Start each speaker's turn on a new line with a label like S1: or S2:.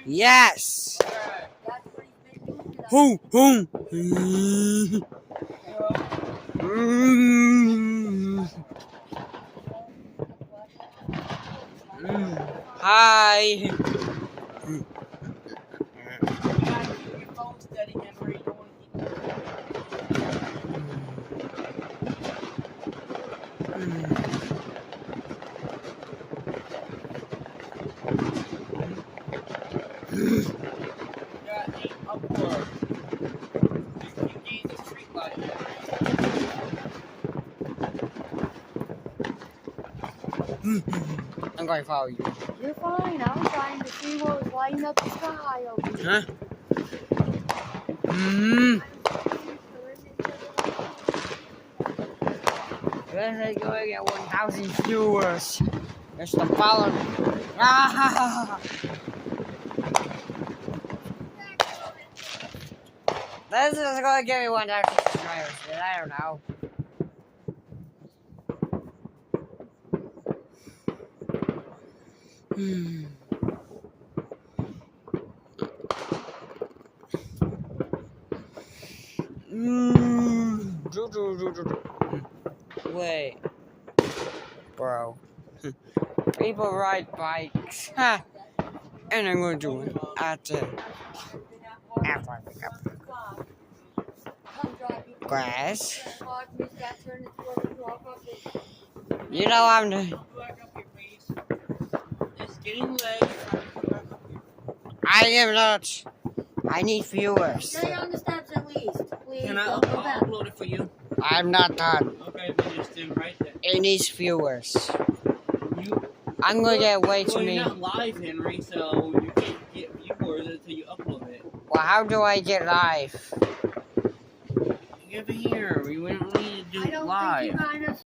S1: Yes. Hoo hoo. Hi. I'm going to follow you.
S2: You're fine. I was trying to see what was lighting up the sky over here.
S1: Huh? Let's go get 1,000 viewers. There's the follow. Ah! This is going to give me 1,000 subscribers. I don't know. Wait, bro. People ride bikes, and I'm going to do it after I pick up grass. You know I'm the.
S3: It's getting late.
S1: I am not. I need viewers.
S2: Stay on the steps at least. Please.
S3: Can I
S2: Don't go back.
S3: upload it for you?
S1: I'm not done.
S3: Okay, then just stand right there.
S1: It needs viewers. I'm gonna get way too
S3: Well,
S1: many.
S3: you're not live, Henry, so you can't get viewers until you upload it.
S1: Well, how do I get live?
S3: Give it here. We don't need to do
S2: I
S3: it
S2: don't
S3: live.
S2: think you kind of